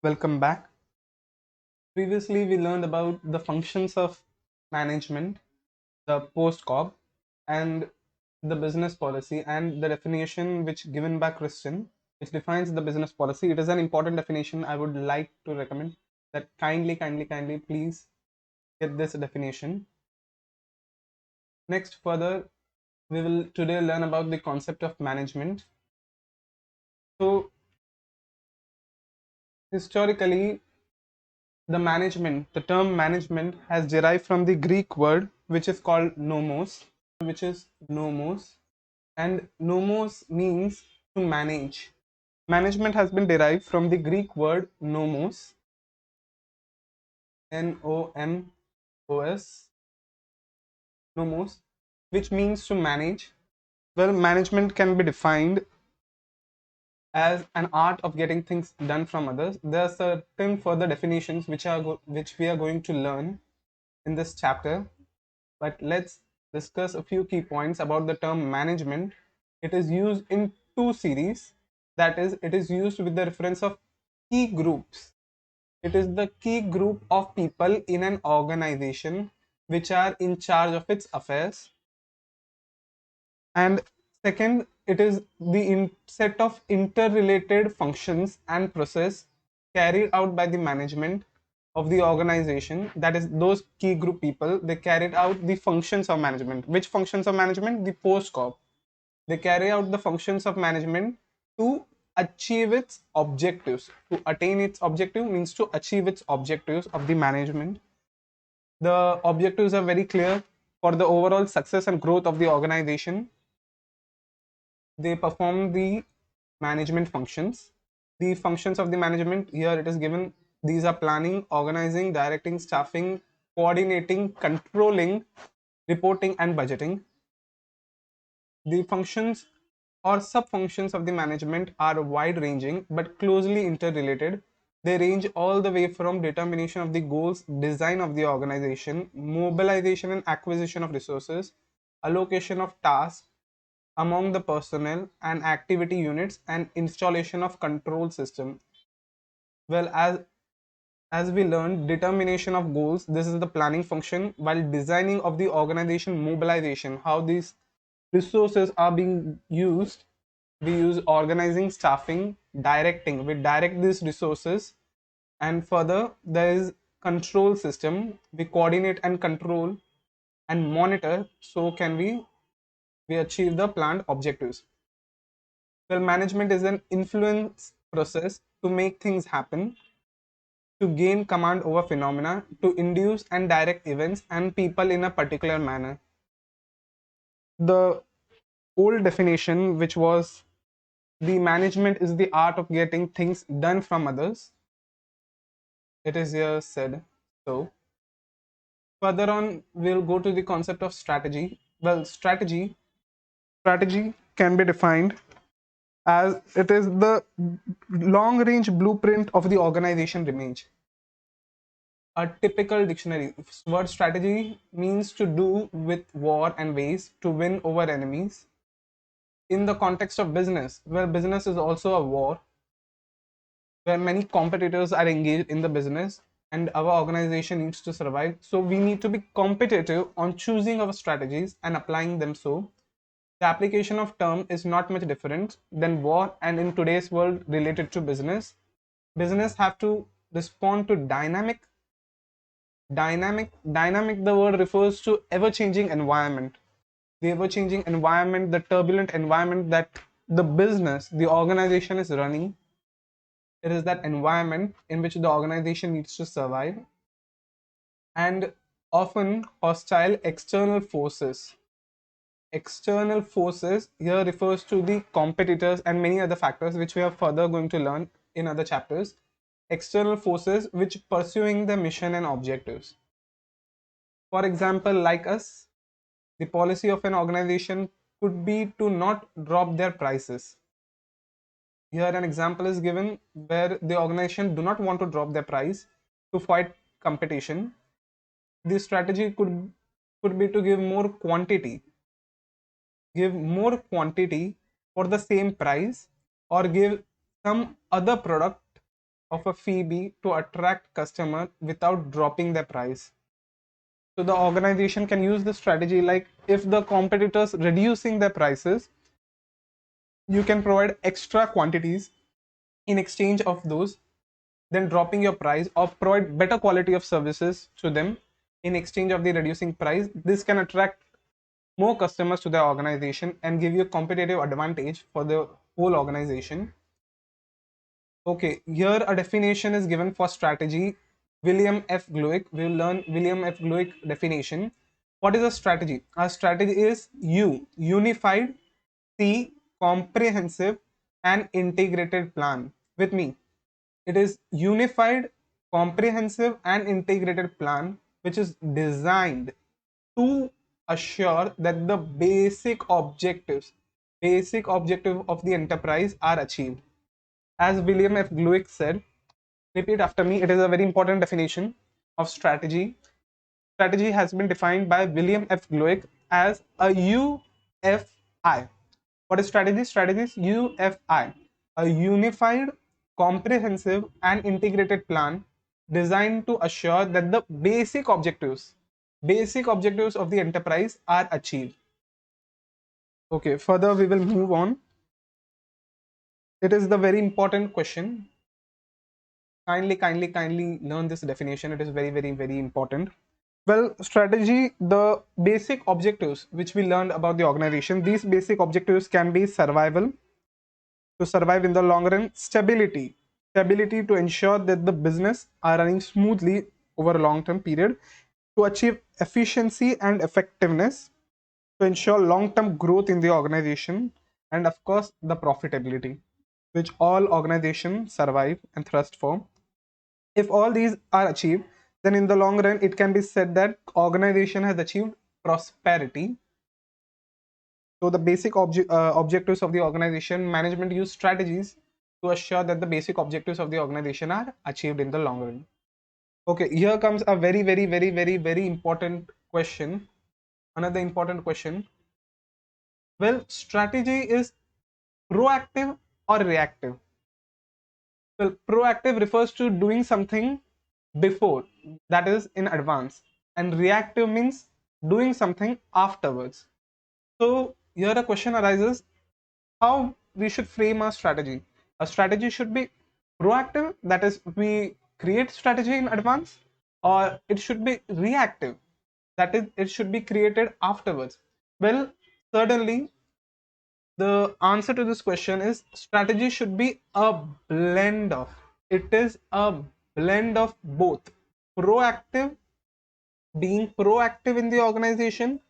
Welcome back. Previously, we learned about the functions of management, the post-corp, and the business policy, and the definition which given by Christian, which defines the business policy. It is an important definition. I would like to recommend that kindly, please get this definition. Next, further, we will today learn about the concept of management. So, historically, the term management has derived from the Greek word which is called nomos, and nomos means to manage. Management has been derived from the Greek word nomos, nomos, which means to manage. Well, management can be defined as an art of getting things done from others. There are certain further definitions which we are going to learn in this chapter, but let's discuss a few key points about the term management. It is used in two series. That is, it is used with the reference of key groups. It is the key group of people in an organization which are in charge of its affairs. And second, it is the set of interrelated functions and process carried out by the management of the organization. That is, those key group people, they carried out the functions of management. Which functions of management? The post corp. They carry out the functions of management to achieve its objectives. To attain its objective means to achieve its objectives of the management. The objectives are very clear for the overall success and growth of the organization. They perform the management functions. The functions of the management, here it is given, these are planning, organizing, directing, staffing, coordinating, controlling, reporting, and budgeting. The functions or sub-functions of the management are wide-ranging but closely interrelated. They range all the way from determination of the goals, design of the organization, mobilization and acquisition of resources, allocation of tasks among the personnel and activity units, and installation of control system. Well, as we learned, determination of goals, this is the planning function, while designing of the organization, mobilization, how these resources are being used. We use organizing, staffing, directing, we direct these resources. And further, there is control system, we coordinate and control and monitor, so can we achieve the planned objectives. Well, management is an influence process to make things happen, to gain command over phenomena, to induce and direct events and people in a particular manner. The old definition, which was the management is the art of getting things done from others, it is here said so. Further on, we'll go to the concept of strategy. Well, strategy can be defined as it is the long range blueprint of the organization image. A typical dictionary word strategy means to do with war and ways to win over enemies. In the context of business, where business is also a war, where many competitors are engaged in the business and our organization needs to survive, so we need to be competitive on choosing our strategies and applying them. So the application of term is not much different than war, and in today's world related to business have to respond to dynamic, the word refers to ever changing environment. The ever changing environment, the turbulent environment that the organization is running. It is that environment in which the organization needs to survive. And often hostile external forces here refers to the competitors and many other factors which we are further going to learn in other chapters. External forces which pursuing the mission and objectives. For example, like us, the policy of an organization could be to not drop their prices. Here an example is given where the organization do not want to drop their price to fight competition. The strategy could be to give more quantity for the same price, or give some other product of a fee be to attract customer without dropping their price? So the organization can use the strategy like if the competitors reducing their prices, you can provide extra quantities in exchange of those, then dropping your price, or provide better quality of services to them in exchange of the reducing price. This can attract more customers to the organization and give you a competitive advantage for the whole organization. Okay, here a definition is given for strategy. William F. Gluick. We will learn William F. Gluick definition. What is a strategy? A strategy is unified, C, comprehensive, and integrated plan. With me, it is unified, comprehensive, and integrated plan which is designed to assure that the basic objective of the enterprise are achieved. As William F. Gluick said, repeat after me, it is a very important definition of strategy. Strategy has been defined by William F. Gluick as a UFI. What is strategy? Strategy is UFI, a unified, comprehensive, and integrated plan designed to assure that the basic objectives of the enterprise are achieved. Okay, further we will move on. It is the very important question. Kindly learn this definition. It is very important. Well, strategy, the basic objectives which we learned about the organization, these basic objectives can be survival, to survive in the long run, stability to ensure that the business are running smoothly over a long term period, to achieve efficiency and effectiveness, to ensure long term growth in the organization, and of course the profitability, which all organizations survive and thrust for. If all these are achieved, then in the long run it can be said that organization has achieved prosperity. So the basic objectives of the organization, management use strategies to assure that the basic objectives of the organization are achieved in the long run. Okay, here comes a very important question. Another important question. Well, strategy is proactive or reactive? Well, proactive refers to doing something before, that is in advance, and reactive means doing something afterwards. So here a question arises, how we should frame our strategy. A strategy should be proactive, that is we create strategy in advance, or it should be reactive, that is it should be created afterwards. Well, certainly the answer to this question is strategy should be a blend of, it is a blend of both proactive, being proactive in the organization,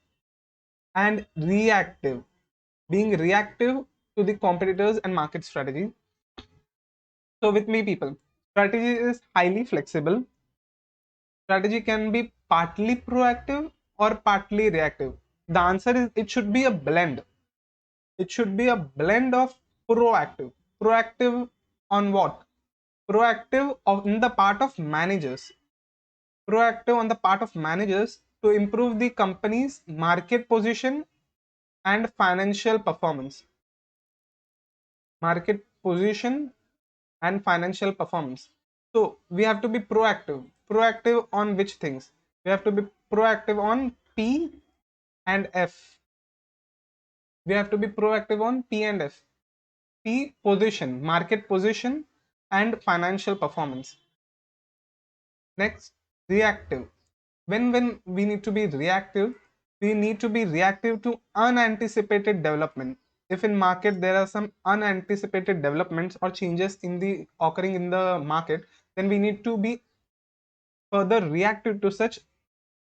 and reactive, being reactive to the competitors and market strategy. So with me people, strategy is highly flexible. Strategy can be partly proactive or partly reactive. The answer is it should be a blend. It should be a blend of proactive. Proactive on what? Proactive on the part of managers. Proactive on the part of managers to improve the company's market position and financial performance. Market position and financial performance. So we have to be proactive. Proactive on which things? We have to be proactive on P and F. We have to be proactive on P and F. P, position, market position, and financial performance. Next, reactive. When we need to be reactive, we need to be reactive to unanticipated development. If in market there are some unanticipated developments or changes in the occurring in the market, then we need to be further reactive to such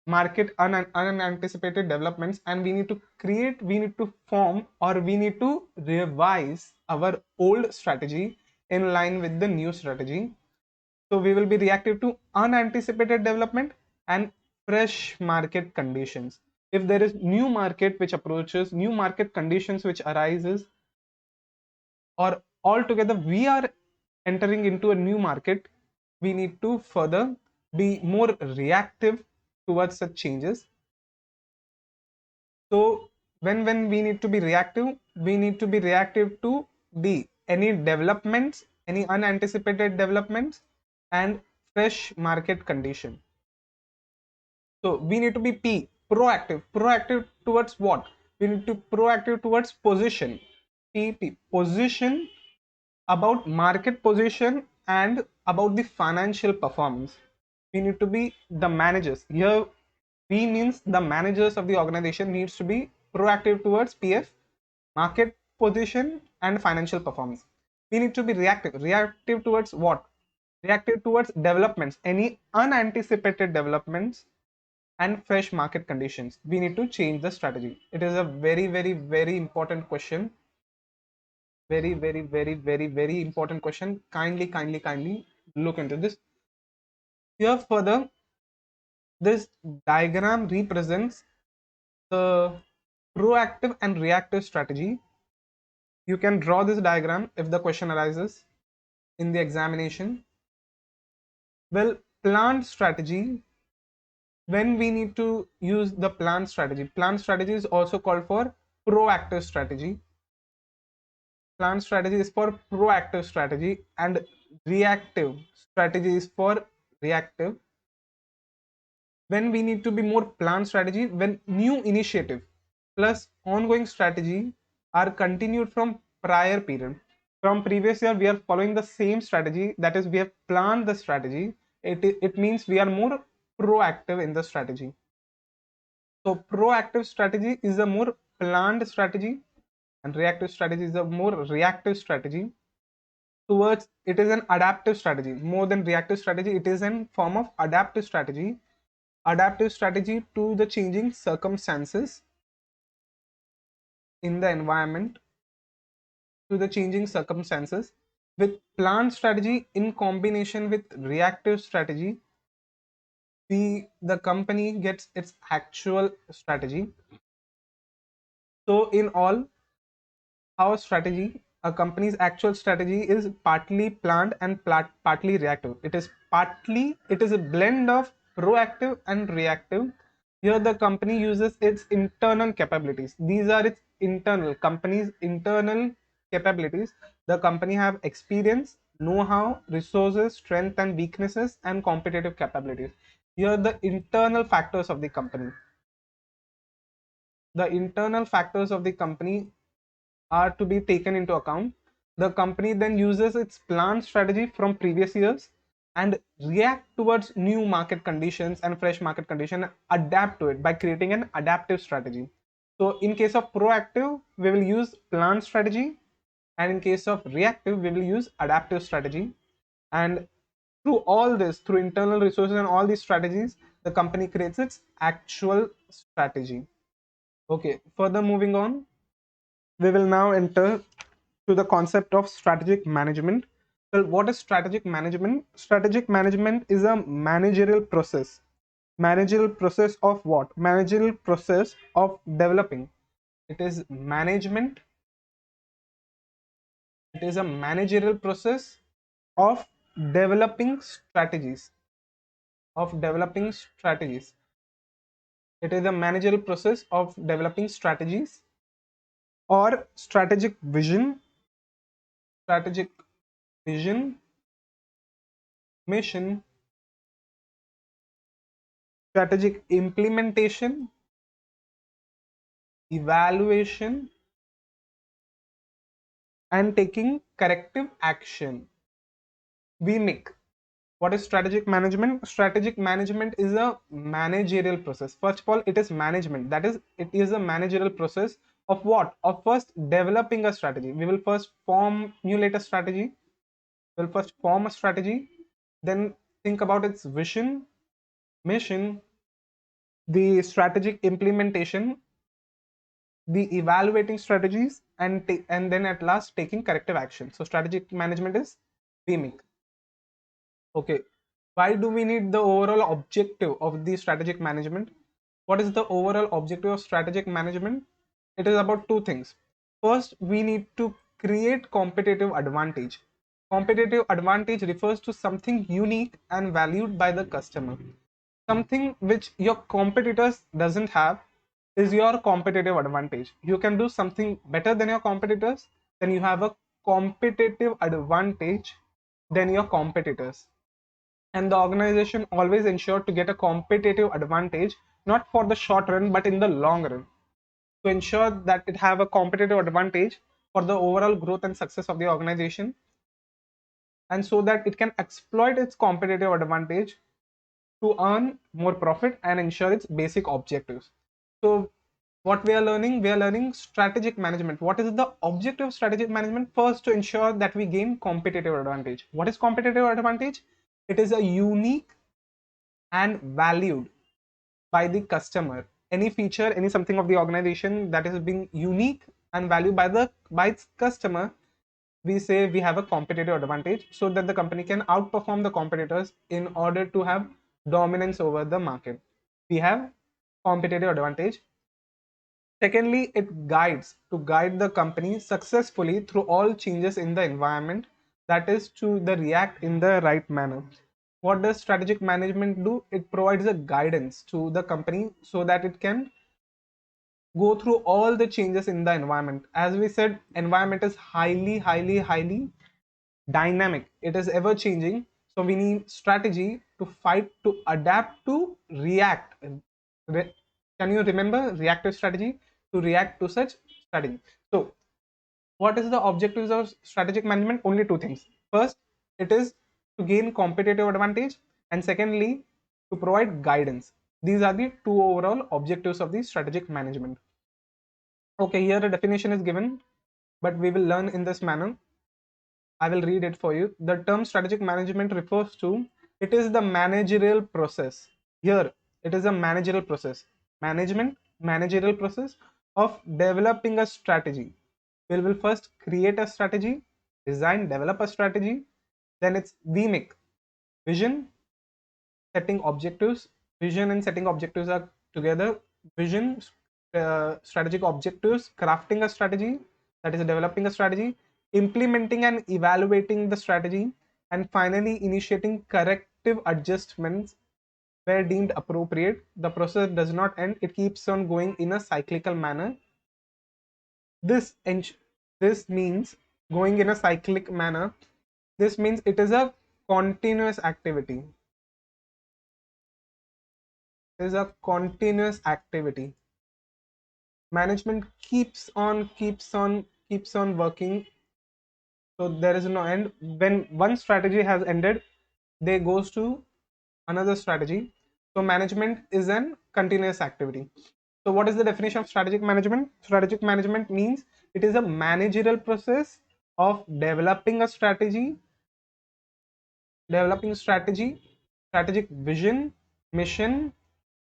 market unanticipated developments, and we need to create, we need to form, or we need to revise our old strategy in line with the new strategy. So we will be reactive to unanticipated development and fresh market conditions. If there is new market which approaches, new market conditions which arises, or altogether we are entering into a new market, we need to further be more reactive towards such changes. So when we need to be reactive, we need to be reactive to the any developments, any unanticipated developments, and fresh market condition. So we need to be P, proactive. Proactive towards what? We need to proactive towards position. PP, position, about market position and about the financial performance. We need to be the managers. Here P means the managers of the organization needs to be proactive towards PF, market position and financial performance. We need to be reactive. Reactive towards what? Reactive towards developments, any unanticipated developments and fresh market conditions. We need to change the strategy. It is a very, very, very important question. Very, very, very, very, very important question. Kindly look into this. Here further, this diagram represents the proactive and reactive strategy. You can draw this diagram if the question arises in the examination. Well, planned strategy, when we need to use the planned strategy is also called for proactive strategy. Planned strategy is for proactive strategy and reactive strategy is for reactive. When we need to be more planned strategy, when new initiative plus ongoing strategy are continued from prior period. From previous year, we are following the same strategy. That is, we have planned the strategy. It means we are more proactive in the strategy. So proactive strategy is a more planned strategy and reactive strategy is a more reactive strategy. Towards it is an adaptive strategy. More than reactive strategy, it is in form of adaptive strategy. Adaptive strategy to the changing circumstances in the environment, to the changing circumstances. With planned strategy in combination with reactive strategy, the company gets its actual strategy. So in all, our strategy, a company's actual strategy is partly planned and partly reactive. It is a blend of proactive and reactive. Here the company uses its internal capabilities. These are its company's internal capabilities. The company have experience, know-how, resources, strength and weaknesses, and competitive capabilities. Here the internal factors of the company. The internal factors of the company are to be taken into account. The company then uses its planned strategy from previous years and react towards new market conditions and fresh market condition, adapt to it by creating an adaptive strategy. So in case of proactive, we will use planned strategy, and in case of reactive, we will use adaptive strategy. And through all this, through internal resources and all these strategies, the company creates its actual strategy. Okay, further moving on, we will now enter to the concept of strategic management. Well, what is strategic management? Strategic management is a managerial process. Managerial process of what? Managerial process of developing. It is management. It is a managerial process of developing strategies. Of developing strategies. It is a managerial process of developing strategies or strategic vision, mission, strategic implementation, evaluation, and taking corrective action. VMIC. What is strategic management? Strategic management is a managerial process. First of all, it is management. That is, it is a managerial process of what? Of first developing a strategy. We will first formulate a strategy. We'll first form a strategy, then think about its vision, mission, the strategic implementation, the evaluating strategies, and then at last taking corrective action. So strategic management is VMIC. Okay, why do we need the overall objective of the strategic management? What is the overall objective of strategic management? It is about two things. First, we need to create competitive advantage. Competitive advantage refers to something unique and valued by the customer. Something which your competitors doesn't have is your competitive advantage. You can do something better than your competitors, then you have a competitive advantage than your competitors. and the organization always ensure to get a competitive advantage, not for the short run but in the long run, to ensure that it have a competitive advantage for the overall growth and success of the organization, and so that it can exploit its competitive advantage to earn more profit and ensure its basic objectives. So what we are learning, strategic management. What is the objective of strategic management? First, to ensure that we gain competitive advantage. What is competitive advantage? It is a unique and valued by the customer. Any feature, any something of the organization that is being unique and valued by its customer, we say we have a competitive advantage, so that the company can outperform the competitors in order to have dominance over the market. We have competitive advantage. Secondly, it guides to guide the company successfully through all changes in the environment, that is to the react in the right manner. What does strategic management do? It provides a guidance to the company so that it can go through all the changes in the environment. As we said, environment is highly dynamic. It is ever changing. So we need strategy to fight, to adapt, to react. Can you remember reactive strategy? To react to such strategy. So what is the objectives of strategic management? Only two things. First, it is to gain competitive advantage, and secondly, to provide guidance. These are the two overall objectives of the strategic management. Okay, here a definition is given, but we will learn in this manner. I will read it for you. The term strategic management refers to, it is the managerial process. Here, it is a managerial process. Managerial process of developing a strategy. We will first create a strategy, design, develop a strategy. Then it's VMIC, vision, setting objectives. Vision and setting objectives are together. Vision, strategic objectives, crafting a strategy, that is developing a strategy, implementing and evaluating the strategy, and finally initiating corrective adjustments where deemed appropriate. The process does not end, it keeps on going in a cyclical manner. This this means going in a cyclic manner. This means it is a continuous activity. It is a continuous activity. Management keeps on working, so there is no end. When one strategy has ended, they goes to another strategy. So management is an continuous activity. So what is the definition of strategic management? Strategic management means it is a managerial process of developing strategic vision, mission,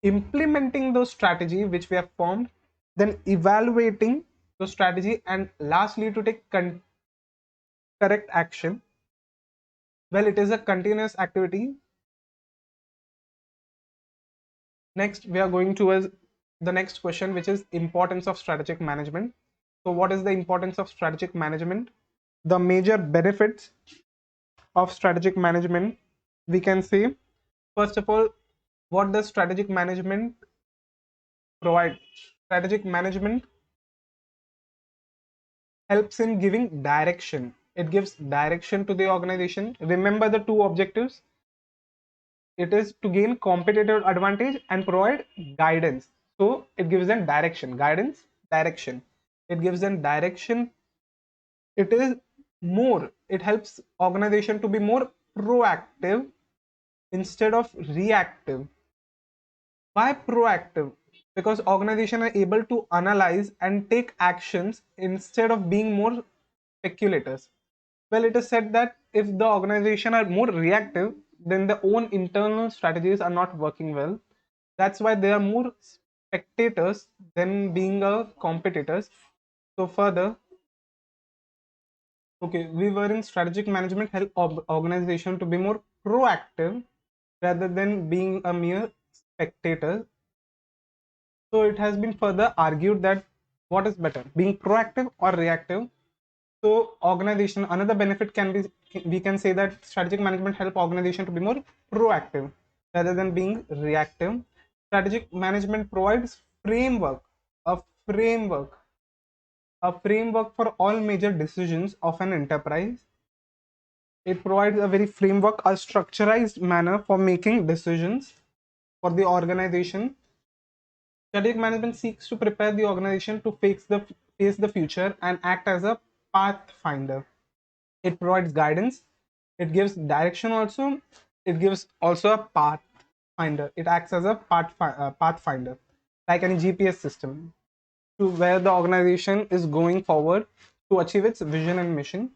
implementing those strategy which we have formed, then evaluating the strategy, and lastly to take correct action. Well, it is a continuous activity. Next, we are going towards the next question, which is importance of strategic management. So what is the importance of strategic management? The major benefits of strategic management, we can say, first of all, what does strategic management provide? Strategic management helps in giving direction. It gives direction to the organization. Remember the two objectives. It is to gain competitive advantage and provide guidance. So it gives them direction, guidance, direction. It gives them direction. It is more, it helps organization to be more proactive instead of reactive. Why proactive? Because organization are able to analyze and take actions instead of being more speculators. Well, it is said that if the organization are more reactive, then their own internal strategies are not working well. That's why they are more spectators than being a competitors. So further, okay, we were in strategic management help organization to be more proactive rather than being a mere spectator. So it has been further argued that what is better, being proactive or reactive? So organization, another benefit can be, we can say that strategic management help organization to be more proactive rather than being reactive. Strategic management provides a framework, a framework for all major decisions of an enterprise. It provides a very framework, a structurized manner for making decisions for the organization. Strategic management seeks to prepare the organization to face the future and act as a pathfinder. It provides guidance. It gives direction also. It gives also a pathfinder. It acts as a pathfinder, like any GPS system, to where the organization is going forward to achieve its vision and mission.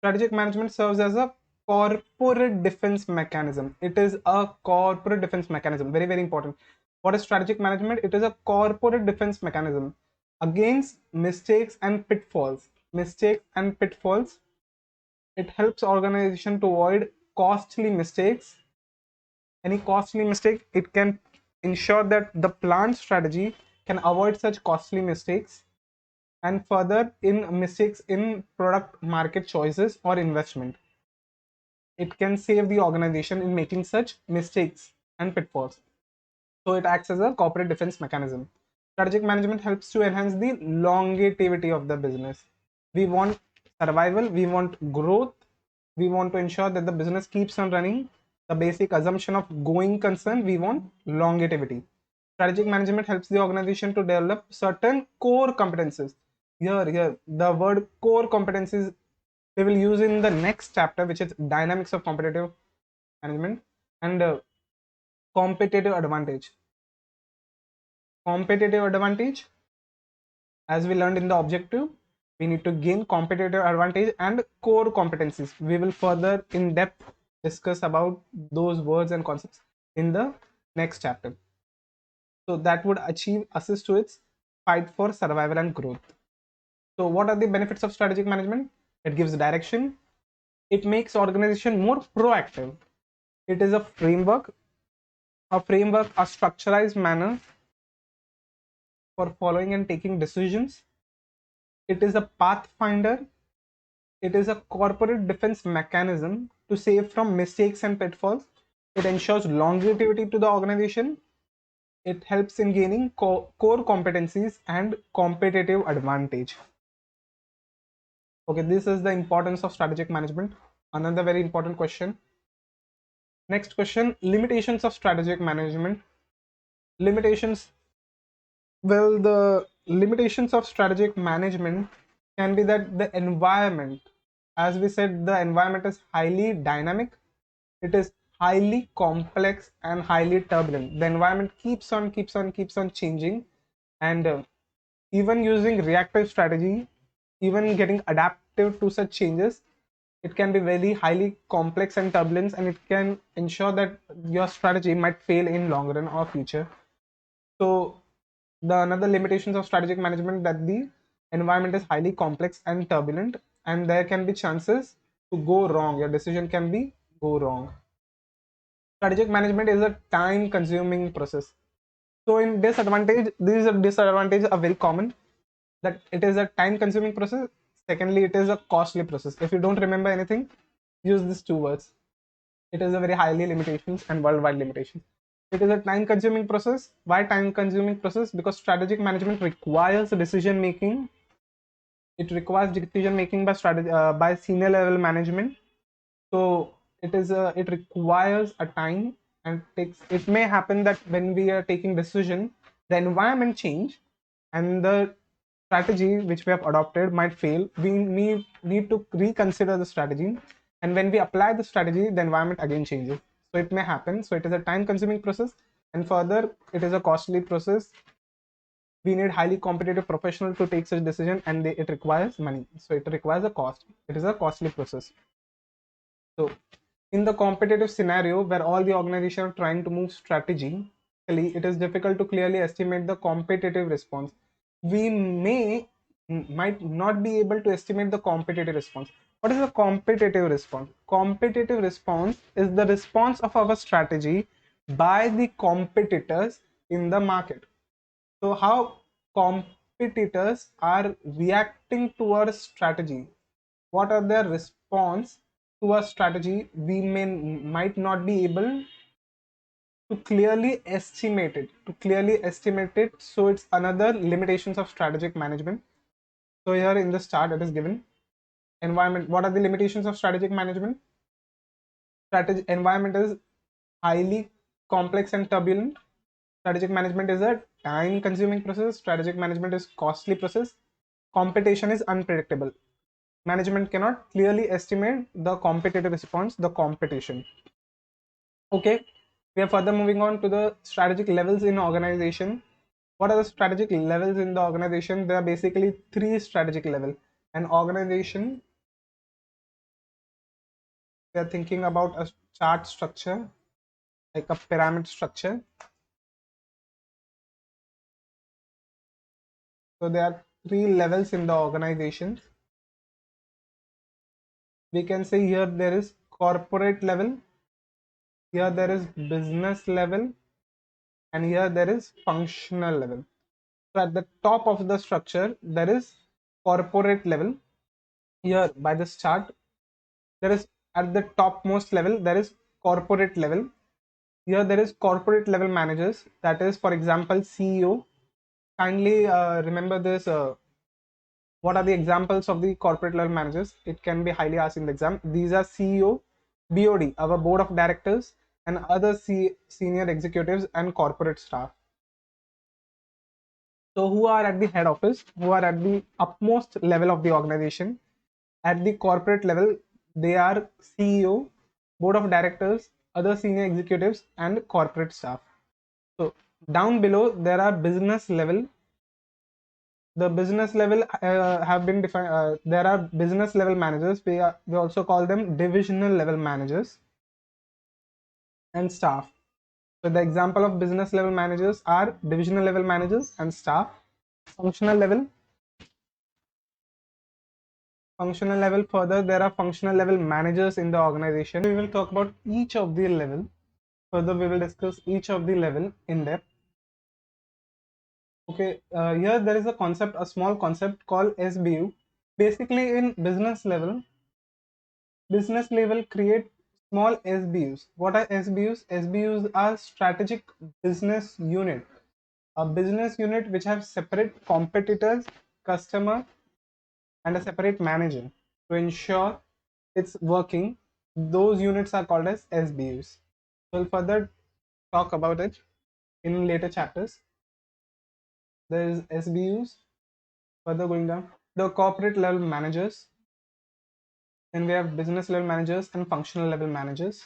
Strategic management serves as a corporate defense mechanism. It is a corporate defense mechanism. Very, very important. What is strategic management? It is a corporate defense mechanism against mistakes and pitfalls. Mistakes and pitfalls. It helps organization to avoid costly mistakes. Any costly mistake, it can ensure that the planned strategy can avoid such costly mistakes, and further in mistakes in product market choices or investment. It can save the organization in making such mistakes and pitfalls. So it acts as a corporate defense mechanism. Strategic management helps to enhance the longevity of the business. We want survival, we want growth, we want to ensure that the business keeps on running. The basic assumption of going concern, we want longevity. Strategic management helps the organization to develop certain core competencies. Here, the word core competencies we will use in the next chapter, which is dynamics of competitive management and competitive advantage. Competitive advantage, as we learned in the objective, we need to gain competitive advantage and core competencies. We will further in depth discuss about those words and concepts in the next chapter. So that would assist to its fight for survival and growth. So what are the benefits of strategic management? It gives direction. It makes organization more proactive. It is a framework, a structurized manner for following and taking decisions. It is a pathfinder. It is a corporate defense mechanism to save from mistakes and pitfalls. It ensures longevity to the organization. It helps in gaining core competencies and competitive advantage. Okay, this is the importance of strategic management. Another very important question. Next question, limitations of strategic management. Limitations. Well, the limitations of strategic management can be that the environment, as we said, the environment is highly dynamic, it is highly complex and highly turbulent. The environment keeps on changing, and even using reactive strategy, even getting adaptive to such changes, it can be very highly complex and turbulent, and it can ensure that your strategy might fail in long run or future. So the another limitations of strategic management, that the environment is highly complex and turbulent, and there can be chances to go wrong. Your decision can be go wrong. Strategic management is a time consuming process. So in disadvantage, these disadvantages are very common, that it is a time consuming process. Secondly, it is a costly process. If you don't remember anything, use these two words. It is a very highly limitations and worldwide limitations. It is a time consuming process. Why time consuming process? Because strategic management requires decision making. It requires decision making by by senior level management. So it requires a time, and it may happen that when we are taking decision, the environment change and the strategy which we have adopted might fail. We need to reconsider the strategy, and when we apply the strategy, the environment again changes. So it may happen. So it is a time consuming process, and further it is a costly process. We need highly competitive professional to take such decision, and it requires money. So it requires a cost. It is a costly process. So in the competitive scenario where all the organizations are trying to move strategically, it is difficult to clearly estimate the competitive response. We might not be able to estimate the competitive response. What is the competitive response? Competitive response is the response of our strategy by the competitors in the market. So how competitors are reacting to our strategy? What are their response to a strategy? We might not be able to clearly estimate it. So it's another limitations of strategic management. So here in the start it is given, Environment. What are the limitations of strategic management? Strategic environment is highly complex and turbulent. Strategic management is a time consuming process. Strategic management is costly process. Competition is unpredictable. Management cannot clearly estimate the competitive response, the competition. Okay, we are further moving on to the strategic levels in organization. What are the strategic levels in the organization? There are basically three strategic levels. An organization, we are thinking about a chart structure, like a pyramid structure. So there are three levels in the organization. We can say here there is corporate level, here there is business level, and here there is functional level. So at the top of the structure, there is corporate level. Here by this chart, there is at the topmost level, there is corporate level. Here there is corporate level managers. That is, for example, CEO. Kindly remember this. What are the examples of the corporate level managers? It can be highly asked in the exam. These are CEO, BOD, our board of directors, and other senior executives and corporate staff. So who are at the head office, who are at the upmost level of the organization? At the corporate level, they are CEO, board of directors, other senior executives, and corporate staff. So down below, there are business level. The business level have been defined. There are business level managers. We also call them divisional level managers and staff. So the example of business level managers are divisional level managers and staff. Functional level. Functional level, further there are functional level managers in the organization. We will talk about each of the level. Further we will discuss each of the level in depth. Okay, here there is a concept, a small concept called SBU. Basically in business level create small SBUs. What are SBUs? SBUs are strategic business unit. A business unit which have separate competitors, customer, and a separate manager to ensure it's working. Those units are called as SBUs. We'll further talk about it in later chapters. There is SBUs. Further going down, the corporate level managers. Then we have business level managers and functional level managers.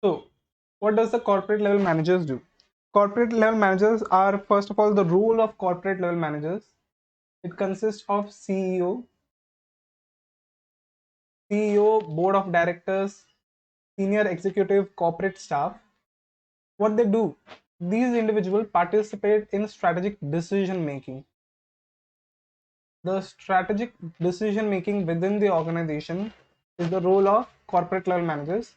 So, what does the corporate level managers do? Corporate level managers are, first of all, the role of corporate level managers. It consists of CEO, board of directors, senior executive, corporate staff. What they do? These individuals participate in strategic decision making. The strategic decision making within the organization is the role of corporate level managers.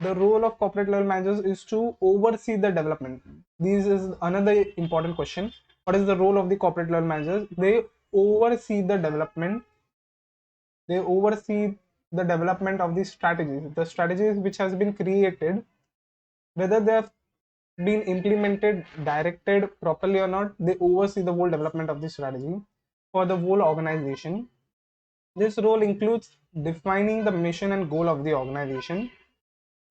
The role of corporate level managers is to oversee the development. This is another important question. What is the role of the corporate level managers? They oversee the development. They oversee the development of the strategies which has been created, whether they have been implemented, directed properly or not. They oversee the whole development of the strategy for the whole organization. This role includes defining the mission and goal of the organization,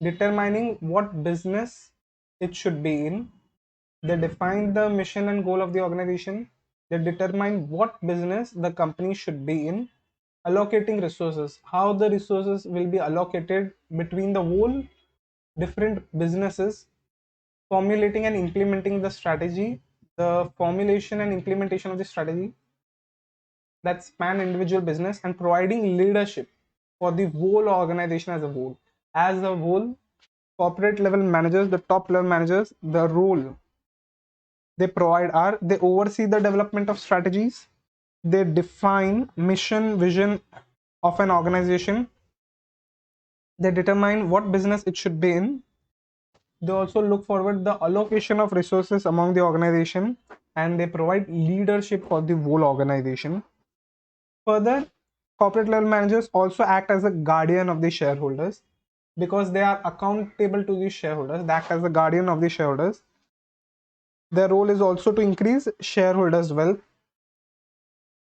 determining what business it should be in. They define the mission and goal of the organization. They determine what business the company should be in. Allocating resources, how the resources will be allocated between the whole different businesses. Formulating and implementing the strategy, the formulation and implementation of the strategy that span individual business, and providing leadership for the whole organization as a whole. As a whole, corporate level managers, the top level managers, the role they provide are they oversee the development of strategies, they define mission, vision of an organization, they determine what business it should be in, they also look forward the allocation of resources among the organization, and they provide leadership for the whole organization. Further, corporate level managers also act as a guardian of the shareholders because they are accountable to the shareholders. They act as the guardian of the shareholders. Their role is also to increase shareholders' wealth.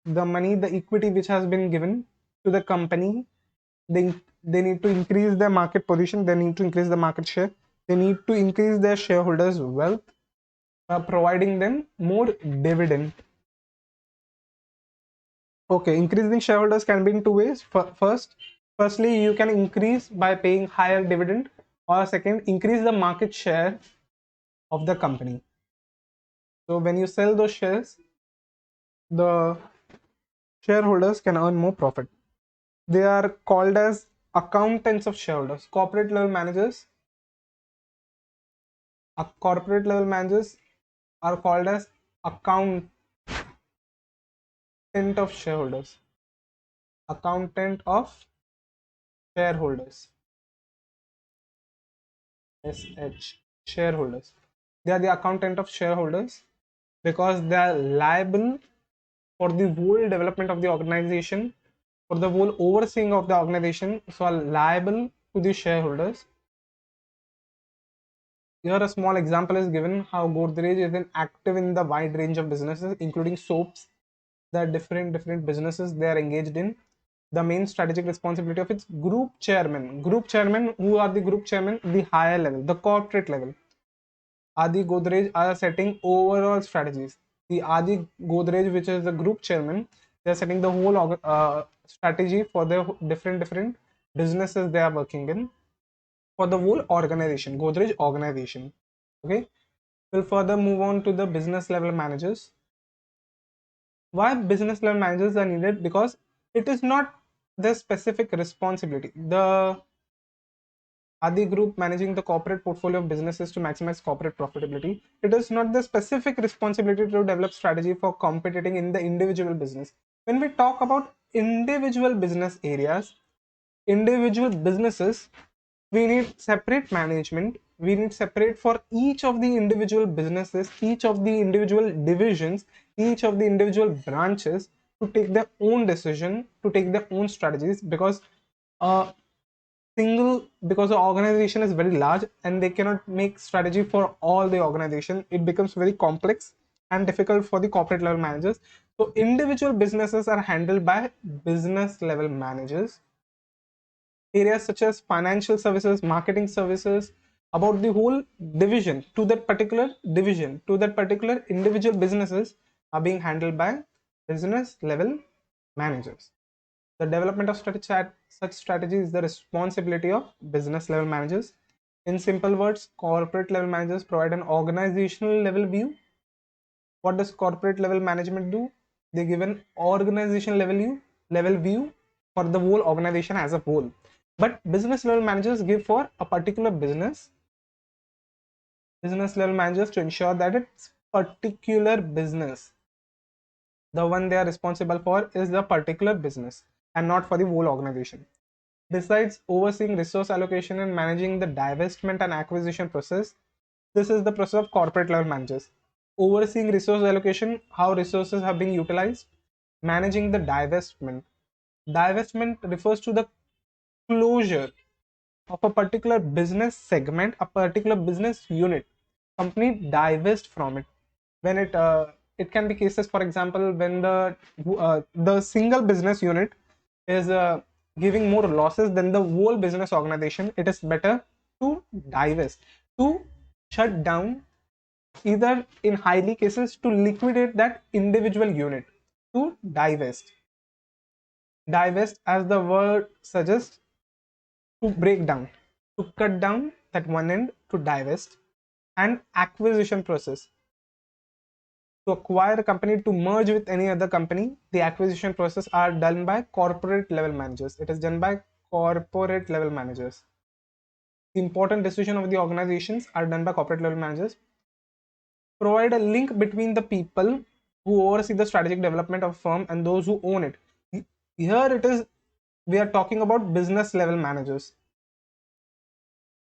the money, the equity which has been given to the company, they need to increase their market position, they need to increase the market share, they need to increase their shareholders' wealth, providing them more dividend. Okay, increasing shareholders can be in two ways. Firstly, you can increase by paying higher dividend, or second, increase the market share of the company. So when you sell those shares, the shareholders can earn more profit. They are called as accountants of shareholders. Corporate level managers are called as accountant of shareholders. Accountant of shareholders. SH, shareholders. They are the accountant of shareholders because they are liable for the whole development of the organization, for the whole overseeing of the organization, so are liable to the shareholders. Here a small example is given how Godrej is active in the wide range of businesses, including soaps. There are different businesses they are engaged in. The main strategic responsibility of its group chairman. Group chairman, who are the group chairman? The higher level, the corporate level. Adi Godrej are setting overall strategies. The Adi Godrej, which is the group chairman, they are setting the whole strategy for the different businesses they are working in, for the whole organization, Godrej organization. Okay, we'll further move on to the business level managers. Why business level managers are needed? Because it is not the specific responsibility. The Adi Group managing the corporate portfolio of businesses to maximize corporate profitability. It is not the specific responsibility to develop strategy for competing in the individual business. When we talk about individual business areas, individual businesses, we need separate management. We need separate for each of the individual businesses, each of the individual divisions, each of the individual branches to take their own decision, to take their own strategies, because because the organization is very large and they cannot make strategy for all the organization. It becomes very complex and difficult for the corporate level managers. So individual businesses are handled by business level managers. Areas such as financial services, marketing services, about the whole division, to that particular division, to that particular individual businesses, are being handled by business level managers. The development of such strategy is the responsibility of business level managers. In simple words, corporate level managers provide an organizational level view. What does corporate level management do? They give an organization level view for the whole organization as a whole. But business level managers give for a particular business level managers to ensure that its particular business, the one they are responsible for, is the particular business and not for the whole organization. Besides overseeing resource allocation and managing the divestment and acquisition process, this is the process of corporate level managers. Overseeing resource allocation, how resources have been utilized, managing the divestment. Divestment refers to the closure of a particular business segment, a particular business unit. Company divest from it. When it can be cases, for example, when the single business unit is giving more losses than the whole business organization, it is better to divest, to shut down, either in highly cases to liquidate that individual unit, to divest. Divest, as the word suggests, to break down, to cut down that one end, to divest. And acquisition process, to acquire a company, to merge with any other company, the acquisition process are done by corporate level managers. It is done by corporate level managers. The important decision of the organizations are done by corporate level managers. Provide a link between the people who oversee the strategic development of a firm and those who own it. Here it is, we are talking about business level managers.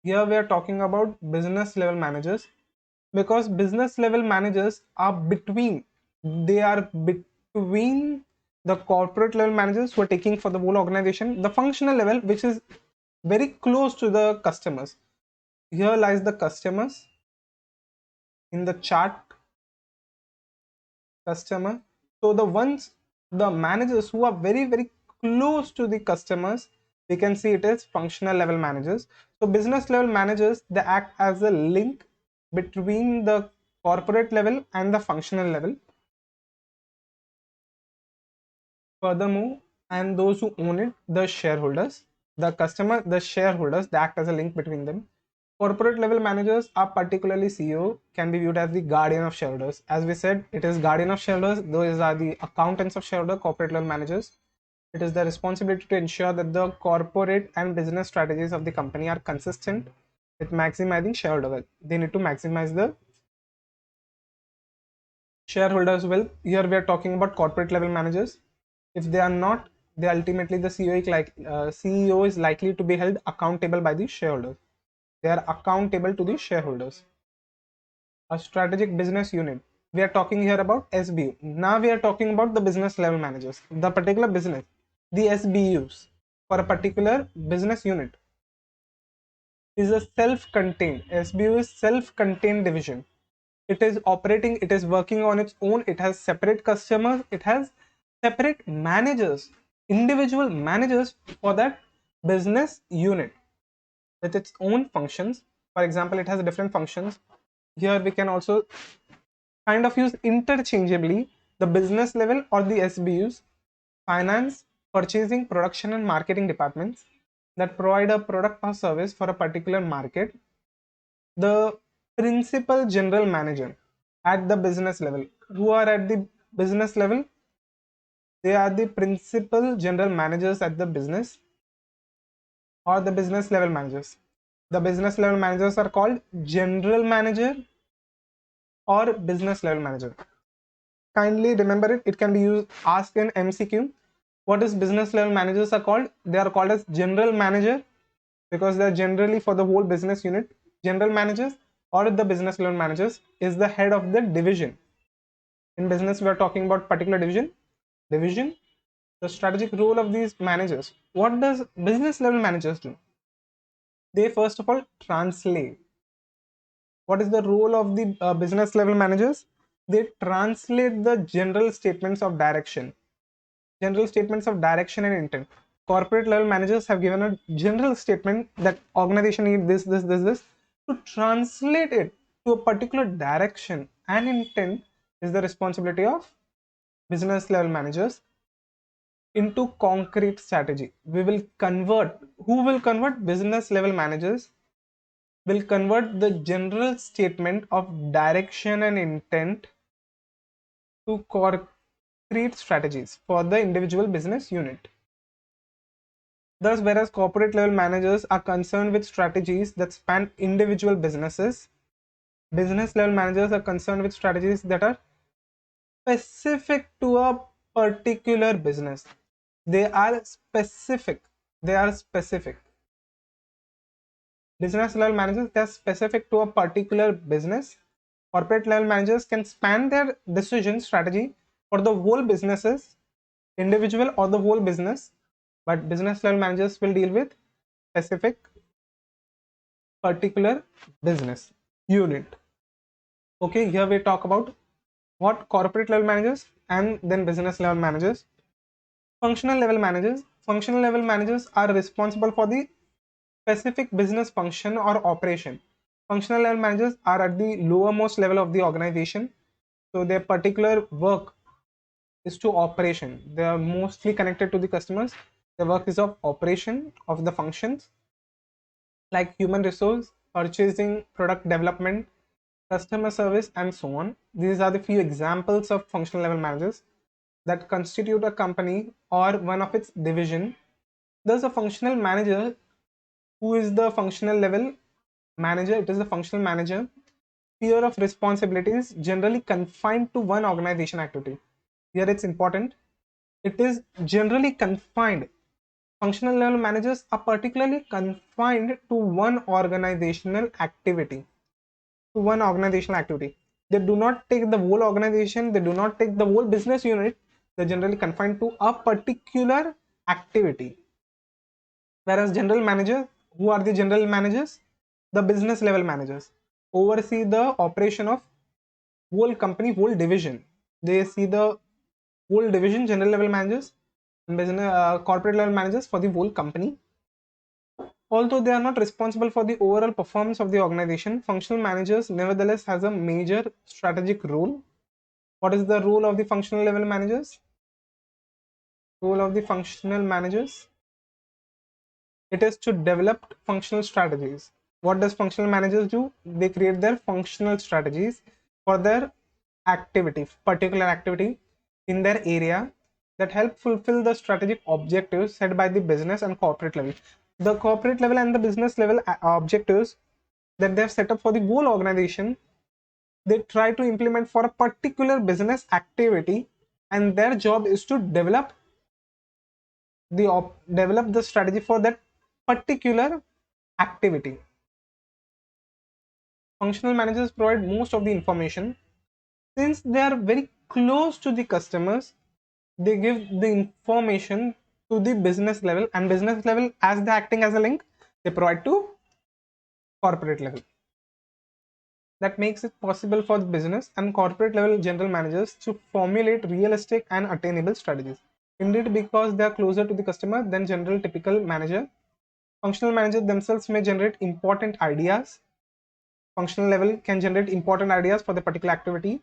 Here we are talking about business level managers, because business level managers are between, they are between the corporate level managers who are taking for the whole organization, the functional level, which is very close to the customers. Here lies the customers in the chart, customer. So the ones the managers who are very, very close to the customers, we can see it as functional level managers. So business level managers, they act as a link between the corporate level and the functional level. Furthermore, and those who own it, the shareholders, the customer, the shareholders, they act as a link between them. Corporate level managers are particularly CEO, can be viewed as the guardian of shareholders. As we said, it is guardian of shareholders. Those are the accountants of shareholder, corporate level managers. It is the responsibility to ensure that the corporate and business strategies of the company are consistent with maximizing shareholder wealth. They need to maximize the shareholders' wealth. Here we are talking about corporate level managers. If they are not, they ultimately the CEO is likely to be held accountable by the shareholders. They are accountable to the shareholders. A strategic business unit. We are talking here about SBU. Now we are talking about the business level managers. The particular business, the SBUs for a particular business unit is a self-contained. SBU is self-contained division. It is operating, it is working on its own, it has separate customers, it has separate managers, individual managers for that business unit with its own functions. For example, it has different functions. Here we can also kind of use interchangeably the business level or the SBUs, finance, purchasing, production, and marketing departments that provide a product or service for a particular market. The principal general manager at the business level. Who are at the business level? They are the principal general managers at the business or the business level managers. The business level managers are called general manager or business level manager. Kindly remember it. It can be used asked in MCQ. What is business level managers are called? They are called as general manager because they are generally for the whole business unit. General managers or the business level managers is the head of the division. In business, we are talking about particular division. The strategic role of these managers. What does business level managers do? They first of all translate. What is the role of the business level managers? They translate the general statements of direction and intent. Corporate level managers have given a general statement that organization need this. To translate it to a particular direction and intent is the responsibility of business level managers into concrete strategy. We will convert, who will convert? Business level managers will convert the general statement of direction and intent to concrete strategies for the individual business unit. Thus, whereas corporate level managers are concerned with strategies that span individual businesses, business level managers are concerned with strategies that are specific to a particular business. They are specific. Business level managers, they are specific to a particular business. Corporate level managers can span their decision strategy for the whole businesses, individual or the whole business, but business level managers will deal with specific particular business unit. Okay, here we talk about what corporate level managers and then business level managers. Functional level managers are responsible for the specific business function or operation. Functional level managers are at the lowermost level of the organization, so their particular work is to operation. They are mostly connected to the customers. The work is of operation of the functions like human resource, purchasing, product development, customer service, and so on. These are the few examples of functional level managers that constitute a company or one of its division. There's a functional manager. Who is the functional level manager? It is the functional manager. Sphere of responsibilities generally confined to one organization activity. Here it's important. It is generally confined. Functional level managers are particularly confined to one organizational activity. They do not take the whole organization, they do not take the whole business unit, they're generally confined to a particular activity. Whereas general manager, who are the general managers? The business level managers oversee the operation of whole company, whole division. They see the whole division general level managers and business corporate level managers for the whole company. Although they are not responsible for the overall performance of the organization, functional managers nevertheless has a major strategic role. What is the role of the functional level managers? Role of the functional managers, it is to develop functional strategies. What does functional managers do? They create their functional strategies for their activity, particular activity in their area, that help fulfill the strategic objectives set by the business and corporate level. The corporate level and the business level objectives that they have set up for the whole organization, they try to implement for a particular business activity, and their job is to develop the strategy for that particular activity. Functional managers provide most of the information. Since they are very close to the customers, they give the information to the business level, and business level, as they acting as a link, they provide to corporate level. That makes it possible for the business and corporate level general managers to formulate realistic and attainable strategies. Indeed, because they are closer to the customer than general typical manager, functional managers themselves may generate important ideas. Functional level can generate important ideas for the particular activity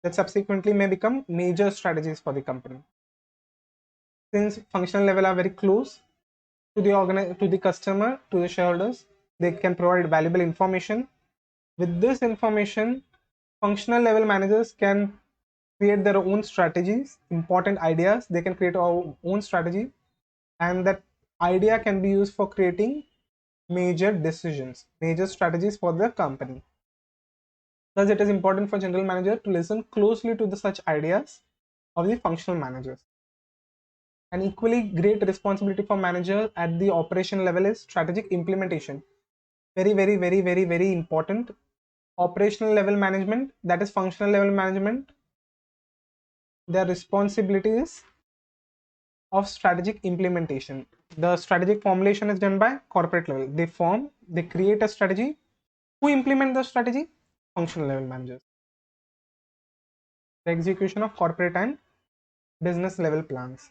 that subsequently may become major strategies for the company. Since functional level are very close to the customer, to the shareholders, they can provide valuable information. With this information, functional level managers can create their own strategies, important ideas. They can create our own strategy, and that idea can be used for creating major decisions, major strategies for the company. Thus, it is important for general manager to listen closely to the such ideas of the functional managers. An equally great responsibility for manager at the operation level is strategic implementation. Very, very, very, very, very important. Operational level management, that is functional level management, their responsibility is of strategic implementation. The strategic formulation is done by corporate level. They create a strategy. Who implement the strategy? Functional level managers. The execution of corporate and business level plans.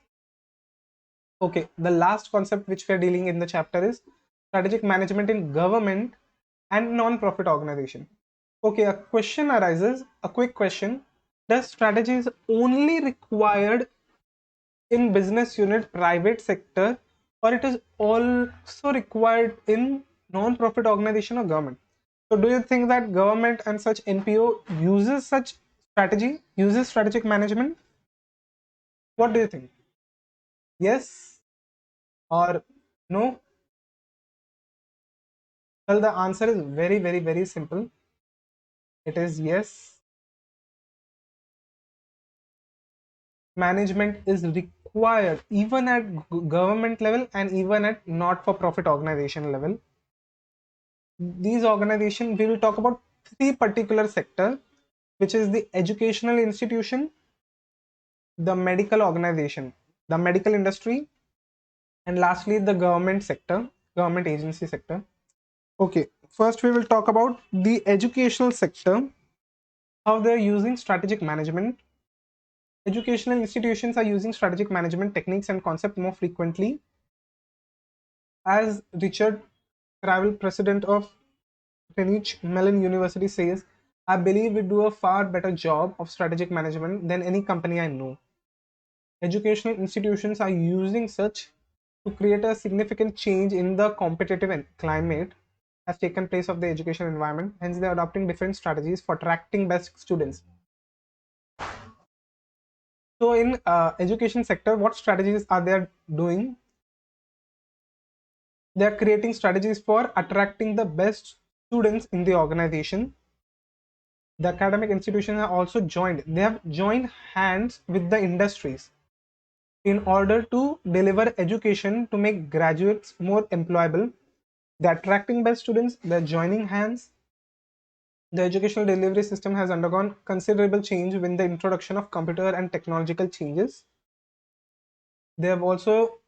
Okay, the last concept which we are dealing in the chapter is strategic management in government and non-profit organization. Okay, a question arises, a quick question. Does strategy is only required in business unit private sector, or it is also required in non-profit organization or government? So do you think that government and such NPO uses such strategy, uses strategic management? What do you think? Yes or no? Well, the answer is very, very, very simple. It is yes. Management is required even at government level and even at not-for-profit organization level. These organizations, we will talk about three particular sectors, which is the educational institution, the medical organization, the medical industry, and lastly the government sector, government agency sector. Okay, first we will talk about the educational sector, how they're using strategic management. Educational institutions are using strategic management techniques and concept more frequently. As Richard Cravel, president of Carnegie Mellon University, says, I believe we do a far better job of strategic management than any company I know. Educational institutions are using such to create a significant change in the competitive climate has taken place of the education environment. Hence, they are adopting different strategies for attracting best students. So in education sector, what strategies are they doing? They are creating strategies for attracting the best students in the organization. The academic institutions have also they have joined hands with the industries in order to deliver education to make graduates more employable. They're attracting best students, they're joining hands. The educational delivery system has undergone considerable change with the introduction of computer and technological changes. They have also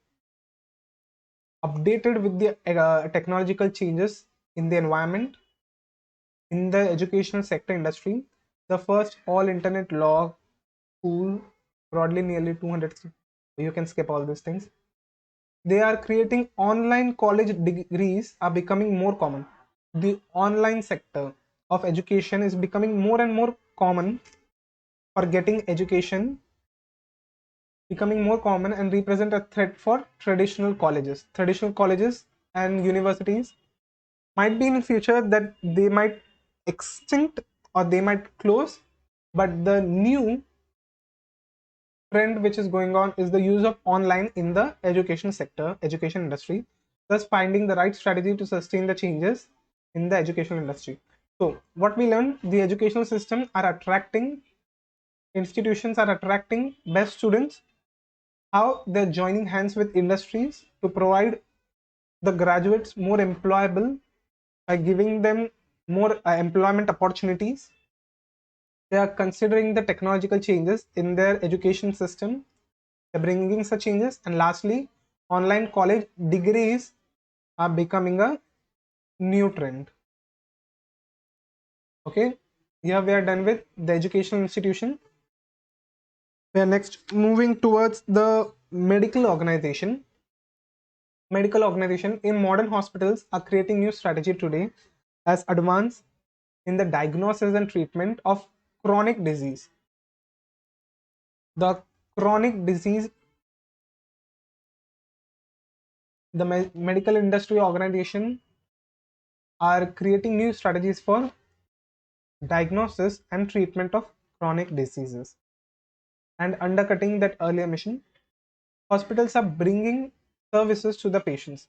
updated with the technological changes in the environment. In the educational sector industry, the first all internet law school broadly nearly 200. You can skip all these things. They are creating online college degrees are becoming more common. The online sector of education is becoming more and more common for getting education, becoming more common and represent a threat for traditional colleges. Traditional colleges and universities might be in future that they might extinct or they might close, but the new trend which is going on is the use of online in the education sector, education industry, thus finding the right strategy to sustain the changes in the educational industry. So what we learned, the educational system are attracting, institutions are attracting best students, how they're joining hands with industries to provide the graduates more employable by giving them more employment opportunities. They are considering the technological changes in their education system. They're bringing such changes. And lastly, online college degrees are becoming a new trend. Okay, here we are done with the educational institution. We are next moving towards the medical organization. Medical organization in modern hospitals are creating new strategy today as advanced in the diagnosis and treatment of chronic disease. The chronic disease, the medical industry organization are creating new strategies for diagnosis and treatment of chronic diseases and undercutting that earlier mission. Hospitals are bringing services to the patients.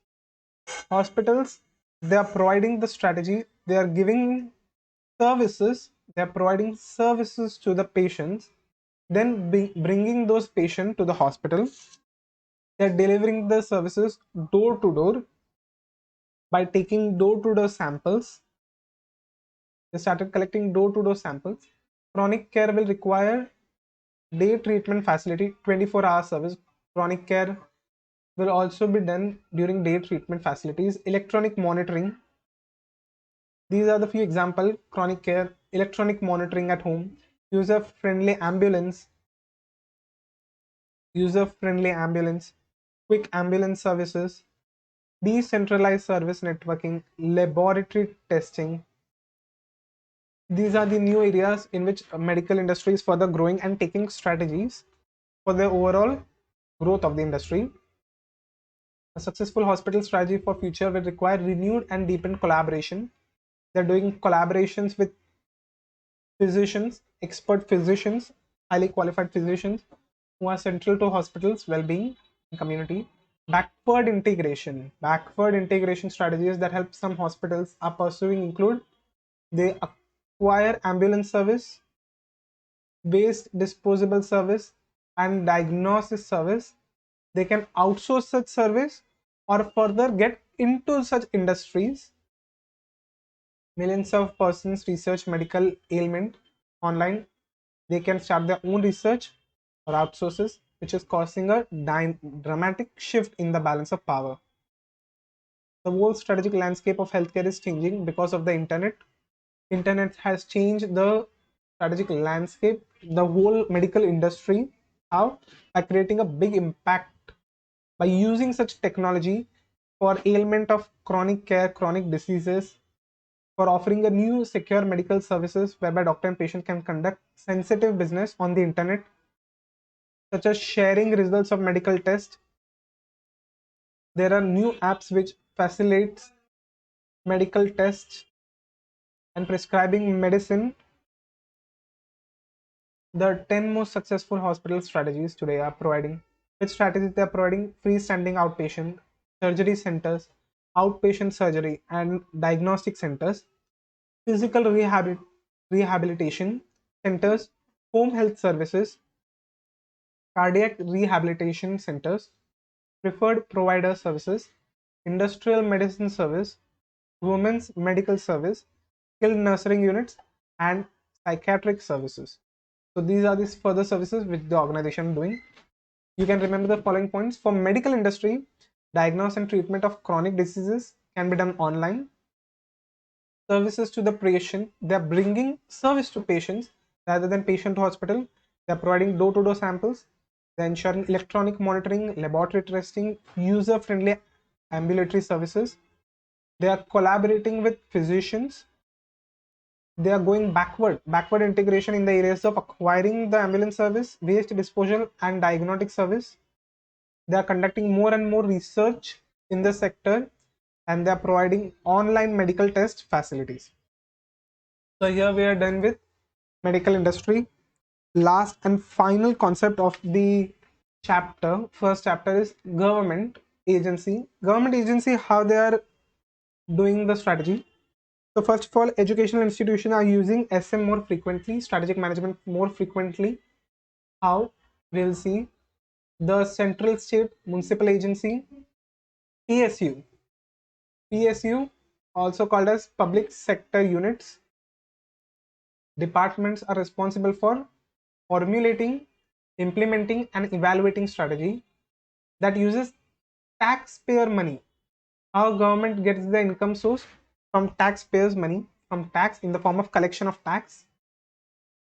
Hospitals, they are providing the strategy, they are giving services, they are providing services to the patients, then bringing those patients to the hospital. They are delivering the services door to door by taking door to door samples. They started collecting door to door samples. Chronic care will require day treatment facility, 24-hour service. Chronic care will also be done during day treatment facilities. Electronic monitoring. These are the few examples. Chronic care, electronic monitoring at home, user-friendly ambulance, quick ambulance services, decentralized service networking, laboratory testing. These are the new areas in which medical industry is further growing and taking strategies for the overall growth of the industry. A successful hospital strategy for future will require renewed and deepened collaboration. They're doing collaborations with physicians, expert physicians, highly qualified physicians who are central to hospitals' well-being and community. Backward integration strategies that help some hospitals are pursuing include they acquire ambulance service, waste disposable service, and diagnosis service. They can outsource such service or further get into such industries. Millions of persons research medical ailment online. They can start their own research or outsources, which is causing a dramatic shift in the balance of power. The whole strategic landscape of healthcare is changing because of the internet. Internet has changed the strategic landscape, the whole medical industry. How? By creating a big impact by using such technology for ailment of chronic care, chronic diseases, for offering a new secure medical services whereby doctor and patient can conduct sensitive business on the internet, such as sharing results of medical tests. There are new apps which facilitates medical tests and prescribing medicine. The 10 most successful hospital strategies today are providing. Which strategies they are providing? Freestanding outpatient, surgery centers, outpatient surgery and diagnostic centers, physical rehabilitation centers, home health services, cardiac rehabilitation centers, preferred provider services, industrial medicine service, women's medical service, skilled nursing units, and psychiatric services. So these are these further services which the organization is doing. You can remember the following points. For medical industry, diagnosis and treatment of chronic diseases can be done online. Services to the patient, they are bringing service to patients rather than patient to hospital. They are providing door-to-door samples. They're ensuring electronic monitoring, laboratory testing, user-friendly ambulatory services. They are collaborating with physicians. They are going backward integration in the areas of acquiring the ambulance service, waste disposal, and diagnostic service. They are conducting more and more research in the sector, and they are providing online medical test facilities. So here we are done with medical industry. Last and final concept of the chapter, first chapter, is government agency. Government agency, how they are doing the strategy. So first of all, educational institutions are using SM more frequently, strategic management more frequently. How? We'll see. The central state municipal agency, PSU. PSU, also called as public sector units. Departments are responsible for formulating, implementing, and evaluating strategy that uses taxpayer money. Our government gets the income source from taxpayers' money, from tax in the form of collection of tax,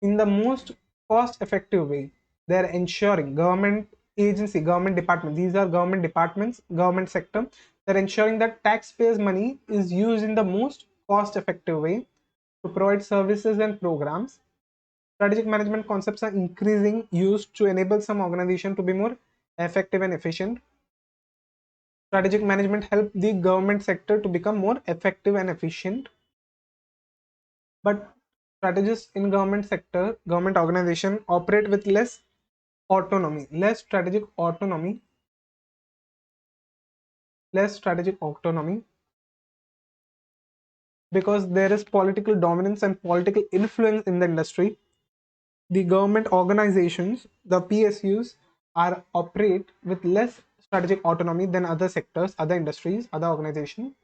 in the most cost effective way. They're ensuring government agency, government department, these are government departments, government sector, they're ensuring that taxpayers money is used in the most cost effective way to provide services and programs. Strategic management concepts are increasing used to enable some organization to be more effective and efficient. Strategic management help the government sector to become more effective and efficient. But strategists in government sector, government organization operate with less autonomy, less strategic autonomy, because there is political dominance and political influence in the industry. The government organizations, the PSUs, are operate with less strategic autonomy than other sectors, other industries, other organizations.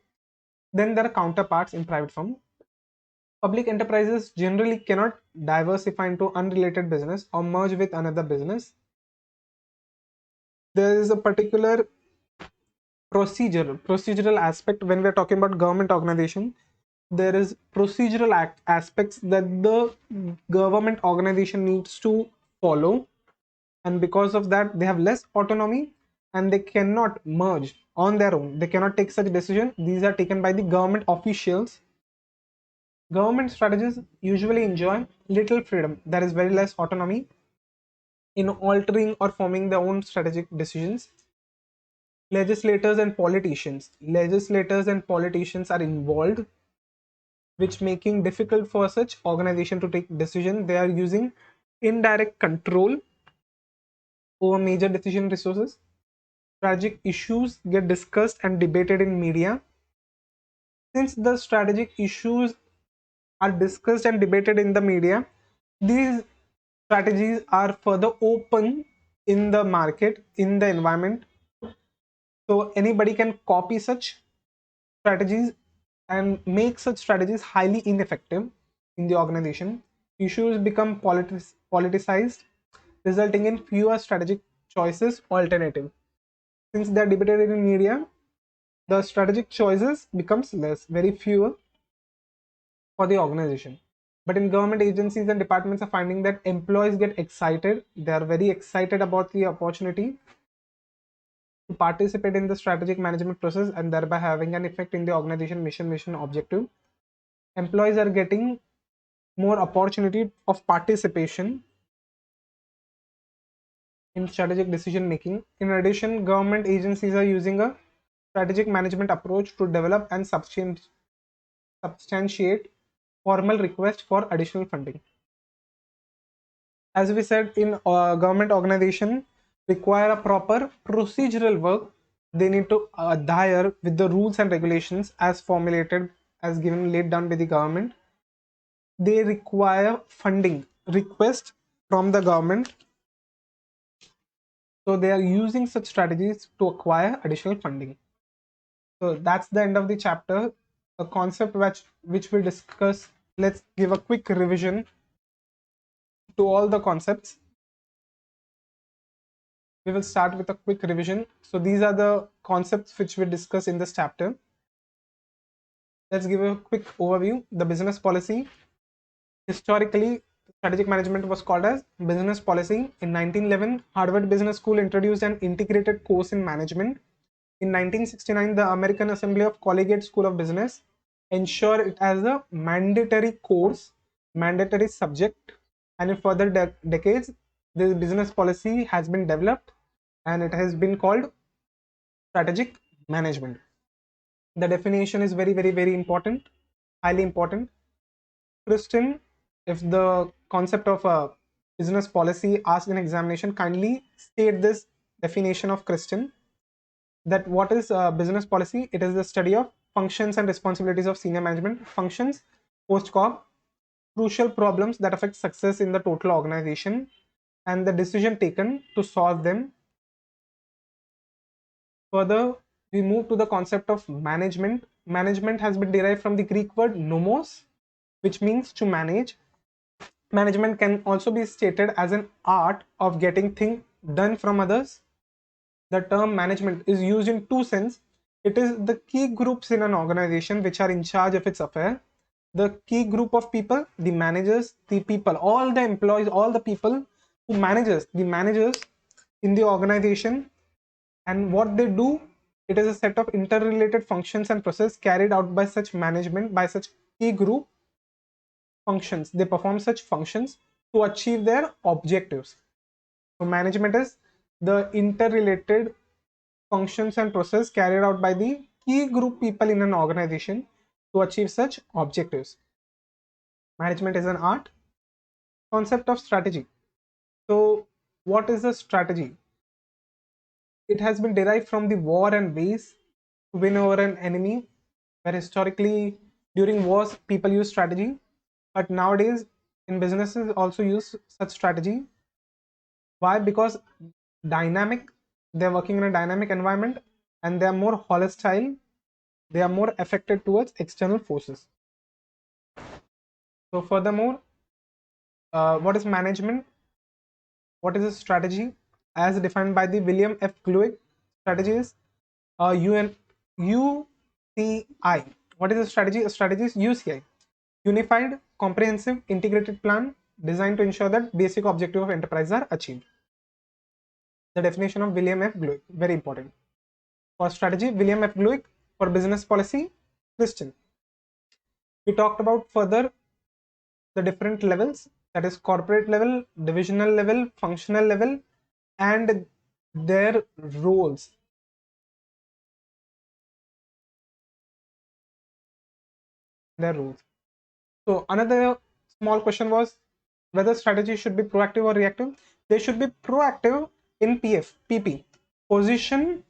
Then there are counterparts in private firm. Public enterprises generally cannot diversify into unrelated business or merge with another business. There is a particular procedural aspect when we're talking about government organization. There is procedural aspects that the government organization needs to follow, and because of that they have less autonomy and they cannot merge on their own, they cannot take such decision. These are taken by the government officials. Government strategies usually enjoy little freedom, there is very less autonomy in altering or forming their own strategic decisions. Legislators and politicians are involved, which making difficult for such organization to take decision. They are using indirect control over major decision resources. Strategic issues get discussed and debated in media. Since the strategic issues are discussed and debated in the media, these strategies are further open in the market, in the environment. So anybody can copy such strategies and make such strategies highly ineffective in the organization. Issues become politicized, resulting in fewer strategic choices alternative. Since they are debated in media, the strategic choices becomes less, very fewer for the organization. But in government agencies and departments are finding that employees get excited. They are very excited about the opportunity to participate in the strategic management process and thereby having an effect in the organization mission objective. Employees are getting more opportunity of participation in strategic decision making. In addition, government agencies are using a strategic management approach to develop and substantiate formal request for additional funding. As we said, in government organization require a proper procedural work. They need to adhere with the rules and regulations as formulated, as given, laid down by the government. They require funding request from the government, so they are using such strategies to acquire additional funding. So that's the end of the chapter. A concept which we discuss. Let's give a quick revision to all the concepts. We will start with a quick revision. So these are the concepts which we discuss in this chapter. Let's give a quick overview. The business policy. Historically, Strategic management was called as business policy. In 1911, Harvard Business School introduced an integrated course in management. In 1969, the American Assembly of Collegiate School of Business ensured it as a mandatory course, mandatory subject, and in further decades, the business policy has been developed and it has been called strategic management. The definition is very, very, very important, highly important. Kristen, if the concept of a business policy asked in examination, kindly state this definition of Kristen. That what is business policy? It is the study of functions and responsibilities of senior management, functions post corp, crucial problems that affect success in the total organization, and the decision taken to solve them. Further, we move to the concept of management. Management has been derived from the Greek word nomos, which means to manage. Management can also be stated as an art of getting things done from others. The term management is used in two senses. It is the key groups in an organization which are in charge of its affair. The key group of people, the managers, the people, all the employees, all the people who manages, the managers in the organization, and what they do, it is a set of interrelated functions and processes carried out by such management, by such key group functions. They perform such functions to achieve their objectives. So management is the interrelated functions and process carried out by the key group people in an organization to achieve such objectives. Management is an art. Concept of strategy. So what is a strategy? It has been derived from the war and ways to win over an enemy, where historically during wars people use strategy, but nowadays in businesses also use such strategy. Why? Because dynamic, they're working in a dynamic environment and they are more hostile, they are more affected towards external forces. So furthermore, what is management? What is a strategy? As defined by the William F. Gluig, strategy is UCI. What is a strategy? A strategy is UCI, Unified Comprehensive Integrated Plan, designed to ensure that basic objective of enterprise are achieved. The definition of William F. Gluig, very important. For strategy, William F. Gluig. For business policy, Kristen. We talked about further the different levels, that is corporate level, divisional level, functional level, and their roles. Their roles. So another small question was whether strategy should be proactive or reactive. They should be proactive in PP, position,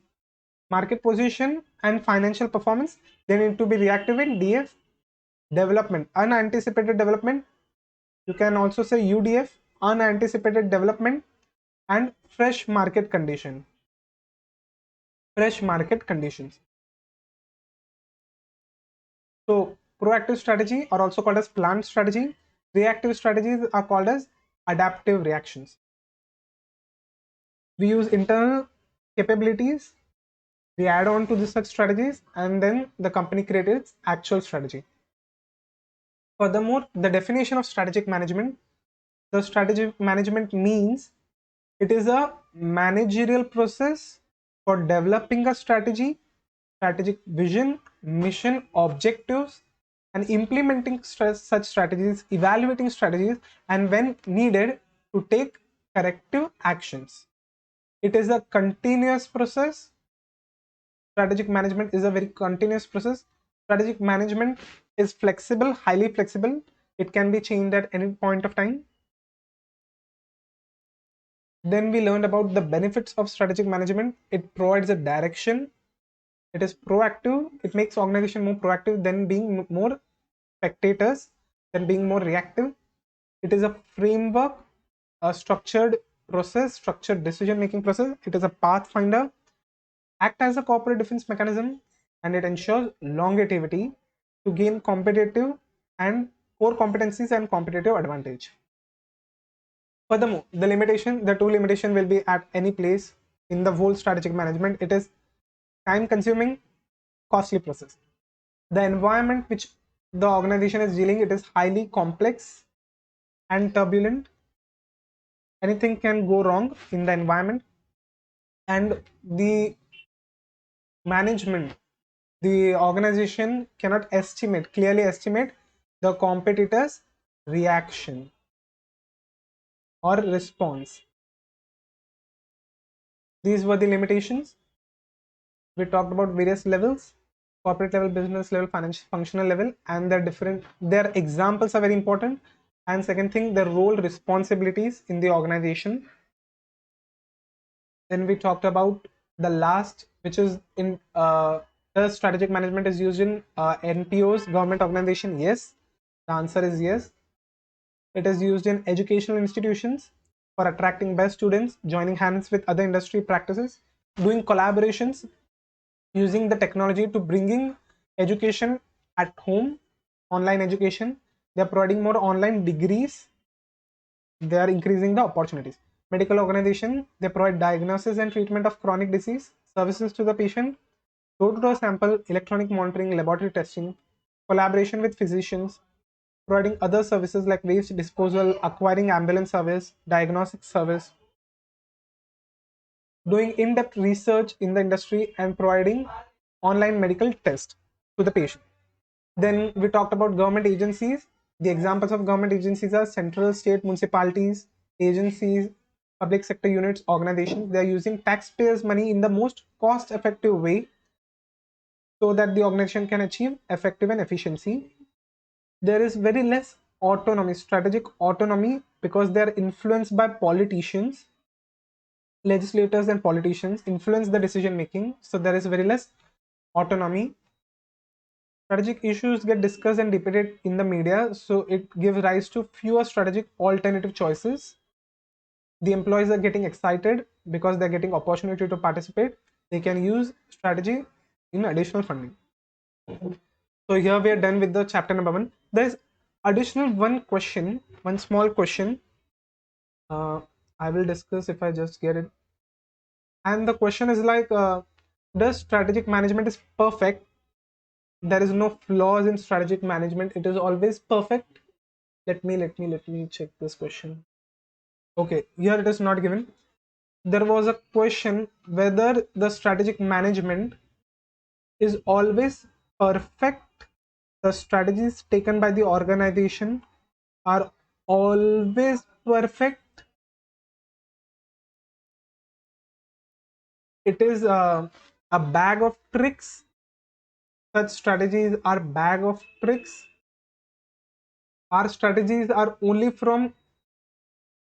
market position, and financial performance. They need to be reactive in DF, development, unanticipated development. You can also say UDF, unanticipated development, and fresh market condition. Fresh market conditions. So proactive strategy are also called as planned strategy. Reactive strategies are called as adaptive reactions. We use internal capabilities, we add on to such strategies, and then the company creates its actual strategy. Furthermore, the definition of strategic management, the strategic management means it is a managerial process for developing a strategy, strategic vision, mission, objectives, and implementing such strategies, evaluating strategies, and when needed, to take corrective actions. It is a continuous process. Strategic management is a very continuous process. Strategic management is flexible, highly flexible. It can be changed at any point of time. Then we learned about the benefits of strategic management. It provides a direction. It is proactive. It makes organization more proactive than being more spectators, than being more reactive. It is a framework, a structured process, structured decision-making process. It is a pathfinder, act as a corporate defense mechanism, and it ensures longevity to gain competitive and core competencies and competitive advantage. Furthermore, the two limitation will be at any place in the whole strategic management. It is time consuming, costly process. The environment which the organization is dealing, it is highly complex, and turbulent. Anything can go wrong in the environment, and the management, the organization cannot clearly estimate the competitor's reaction or response. These were the limitations. We talked about various levels: corporate level, business level, financial, functional level, and their examples are very important. And second thing, the role responsibilities in the organization. Then we talked about the last, which is in the strategic management is used in NPOs, government organization. Yes, the answer is yes. It is used in educational institutions for attracting best students, joining hands with other industry practices, doing collaborations, using the technology to bringing education at home, online education. They are providing more online degrees. They are increasing the opportunities. Medical organization, they provide diagnosis and treatment of chronic disease, services to the patient, door-to-door sample, electronic monitoring, laboratory testing, collaboration with physicians, providing other services like waste disposal, acquiring ambulance service, diagnostic service, doing in-depth research in the industry, and providing online medical test to the patient. Then we talked about government agencies. The examples of government agencies are central, state, municipalities, agencies, public sector units, organizations. They are using taxpayers' money in the most cost-effective way so that the organization can achieve effective and efficiency. There is very less autonomy, strategic autonomy, because they are influenced by politicians. Legislators and politicians influence the decision making, so there is very less autonomy. Strategic issues get discussed and debated in the media, so it gives rise to fewer strategic alternative choices. The employees are getting excited because they're getting opportunity to participate. They can use strategy in additional funding. So here we are done with the chapter number 1. There's additional one small question. I will discuss if I just get it. And the question is like, does strategic management is perfect? There is no flaws in strategic management. It is always perfect. Let me check this question. Okay, here it is not given. There was a question whether the strategic management is always perfect. The strategies taken by the organization are always perfect. It is a bag of tricks. Such strategies are bag of tricks. Our strategies are only from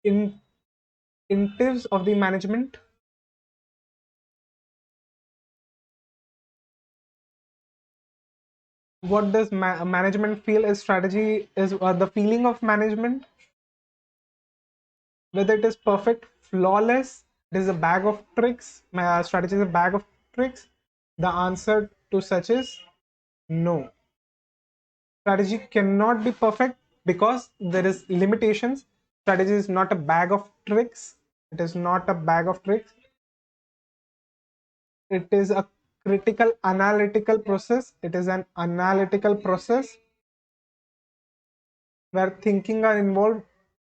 incentives of the management. What does management feel is strategy is the feeling of management, whether it is perfect, flawless, it is a bag of tricks, strategy is a bag of tricks. The answer to such is no. Strategy cannot be perfect because there is limitations. Strategy is not a bag of tricks. It is not a bag of tricks. It is a critical analytical process. It is an analytical process where thinking are involved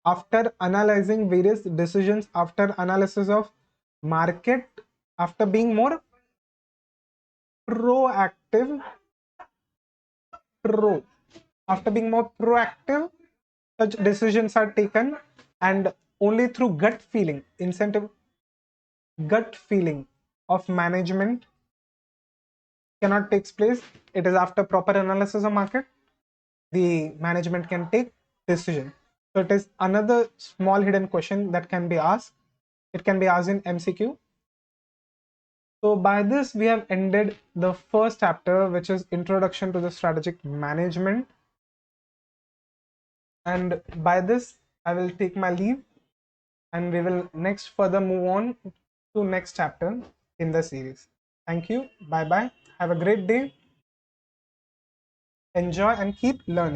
after analyzing various decisions, after analysis of market, after being more proactive, after being more proactive, such decisions are taken, and only through gut feeling of management cannot take place. It is after proper analysis of market the management can take decision. So it is another small hidden question that can be asked. It can be asked in MCQ. So by this we have ended the first chapter, which is introduction to the strategic management. And by this I will take my leave, and we will next further move on to next chapter in the series. Thank you. Bye bye. Have a great day. Enjoy and keep learning.